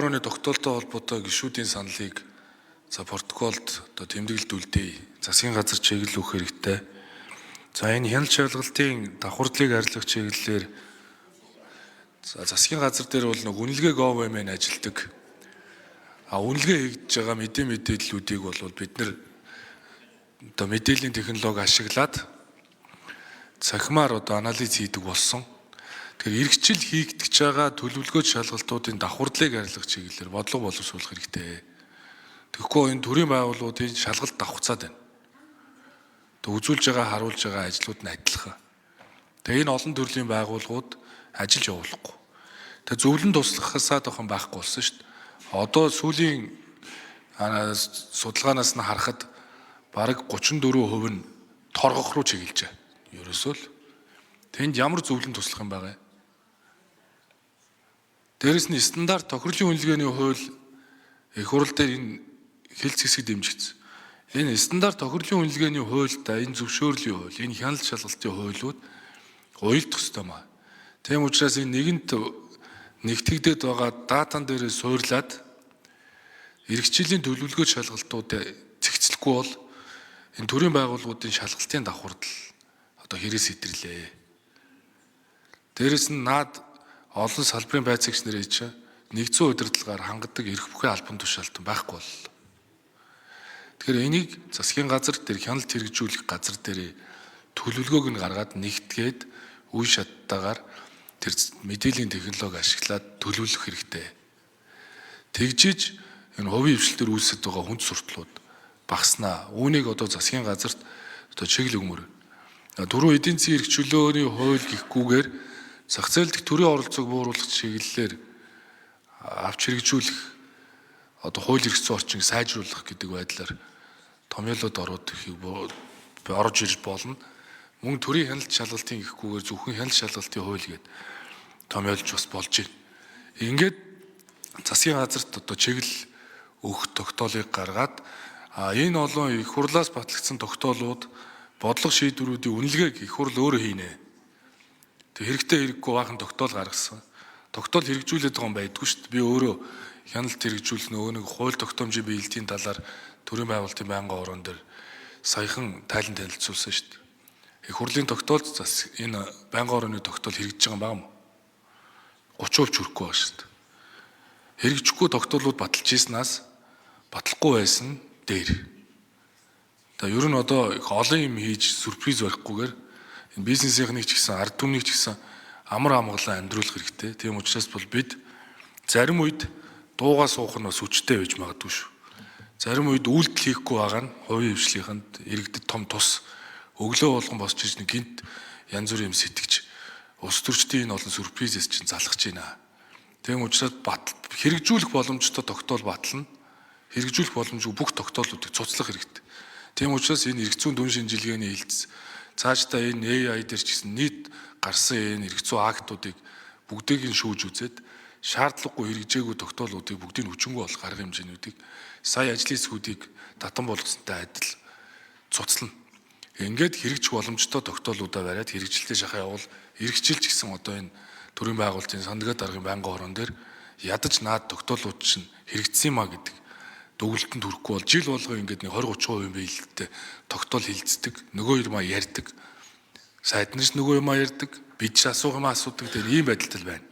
Орны тогтоолтой холбоотой гишүүдийн саналыг протоколд тэмдэглэдүүлдэг. Засгийн газар чиглэлөх хэрэгтэй. За энэ хяналт шалгалтын давхардлыг арилгах чиглэлээр засгийн газар дээр бол нэг үнэлгээ говмэн ажилдаг. Үнэлгээ хийгдэж байгаа мэдээллүүдийг бол бид нар мэдээллийн технологи ашиглаад цахимаар анализ хийдэг болсон. Тэгэхээр эргэжил хийгдэж байгаа төлөвлөгөө шалгалтуудын давхардлыг арилгах чиглэлээр бодлого боловсруулах хэрэгтэй. Тэгэхгүй энэ төрийн байгууллагуудын шалгалт давхцаад байна. Үзүүлж байгаа, харуулж байгаа ажлууд нь адилхан. Тэгээ энэ олон төрлийн байгууллагууд ажиллаж явуулахгүй. Тэгээ зөвлөн туслахасаа тохон байхгүй болсон шүү дээ. Одоо сүүлийн судалгаанаас нь харахад бараг 34% нь торгох руу чиглэж байгаа. Ерөөсөө л тэнд ямар зөвлөн туслах юм байгаа юм? Дээрэс нь стандарт тохирлын үнэлгээний хууль их хурл дээр энэ хэлц хэсэг дэмжигдсэн. Энэ стандарт тохирлын үнэлгээний хуультай энэ зөвшөөрлийн хууль, энэ хяналт шалгалтын хуулиуд уялдах ёстой маа. Тийм учраас энэ нэгэнт нэгтгэгдээд байгаа датан дээр суурлаад эргэжлийн төлөвлөгөө шалгалтууд цэгцлэхгүй бол энэ төрийн байгууллагуудын шалгалтын давхардал хэрэгс хэдэрлээ. Дээрэс нь наад олон салбарын байцаагч нарыг нэгдсэн удирдлагаар хангадаг эрх бүхий албан тушаалтан байхгүй боллоо. Тэгэхээр энийг засгийн газар дээр хяналт хэрэгжүүлэх газар дээр төлөвлөгөөг нь гаргаад нэгтгээд үе шаттайгаар тэр мэдээллийн технологи ашиглаад төлөвлөх хэрэгтэй. Тэгжиж энэ хувийн хвшлэлээр үүсэж байгаа хүнд сурталууд багаснаа. Үүнийг засгийн газарт чиглэл өгмөр. Дөрөв эдийн засгийн эрх чөлөөний хууль гэхгүйгээр зах зээл дэх төрийн оролцоог бууруулах чиглэлээр авч хэрэгжүүлэх хууль эрх зүйн орчинг сайжруулах гэдэг байдлаар томьёолоод орж ирж болно. Мөн төрийн хяналт шалгалтын гэхгүйгээр зөвхөн хяналт шалгалтын хууль гээд томьёолж бас болж байна. Ингээд засгийн газарт чиглэл өгөх тогтоолыг гаргаад энэ олон их хурлаас батлагдсан тогтоолууд бодлого шийдвэрүүдийн үнэлгээг их хурл өөрөө хийнэ. Тэг хэрэгтэй хэрэггүй баахан тогтоол гаргасан. Тогтоол хэрэгжүүлээд байгаа юм байдгүй шүү дээ. Би өөрөө хяналт хэрэгжүүлэх нэг хууль тогтоомжийн биелэлтийн талаар төрийн байгуулалтын байнгын орон дээр саяхан тайлан танилцуулсан шүү дээ. Их хурлын тогтоол энэ байнгын орны тогтоол хэрэгжиж байгаа юм байна. 30% хүрэхгүй байна шүү дээ. Хэрэгжихгүй тогтоолууд баталж ийснаас батлахгүй байсан дээр. Ер нь их олон юм хийж сюрприз барихгүйгээр энэ бизнесийнхнийг ч гэсэн ард түмнийг ч гэсэн амар амгалан амьдруулах хэрэгтэй. Тийм учраас бол бид зарим үед дуугаа суух нь бас хүчтэй байж магадгүй шүү. Зарим үед үйлдэл хийхгүй байгаа нь хувийн хвшлийнхэнд иргэдэд том тус өглөө болгон босч иж гинт янз бүрийн юм сэтгэж ус төрчдийн энэ олон сюрпризээс чинь залхаж байна. Тийм учраас хэрэгжүүлэх боломжтой тогтоол батлна. Хэрэгжүүлэх боломжгүй бүх тогтоолуудыг цуцлах хэрэгтэй. Тийм учраас энэ эрх зүйн дүн шинжилгээний хилцс цаашдаа энэ AI дээр ч гэсэн нийт гарсан энэ эрх зүйн актуудыг бүгдийг нь шүүж үзээд шаардлагагүй хэрэгжээгүй тогтоолуудыг бүгдийг нь хүчингүй болох арга хэмжээнүүдийг сая ажлын хэсгүүдийг татан болгосонтой адил цуцлана. Ингээд хэрэгжих боломжтой тогтоолуудаа бариад хэрэгжилтэд шахаа явуул эргэжилж гэсэн энэ төрийн байгуулалтын сандгаа даргын байнгын орон дээр ядаж наад тогтоолууд чинь хэрэгжсэн юмаа гэдэг дүгнэлтэнд хүрэхгүй бол жил болго ингээд 20-30% биелэлтэй тогтоол хилцдэг, нөгөө юмаа ярьдаг. Сайд нар ч нөгөө юмаа ярьдаг, бид ч асуух юмаа асуудаг тэр ийм байдалтай байна.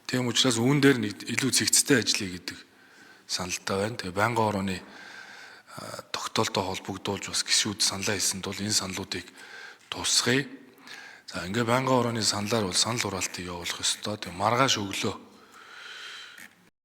Тийм учраас үүн дээр илүү цэгцтэй ажиллая гэдэг саналтай байна. Тэгээ байнгын орны тогтоолтой холбогдуулж бас гишүүд саналаа хийсэнд бол энэ саналуудыг тусгая. За ингээд байнгын орны саналаар бол санал хураалтыг явуулах ёстой. Тэгээ маргааш өглөө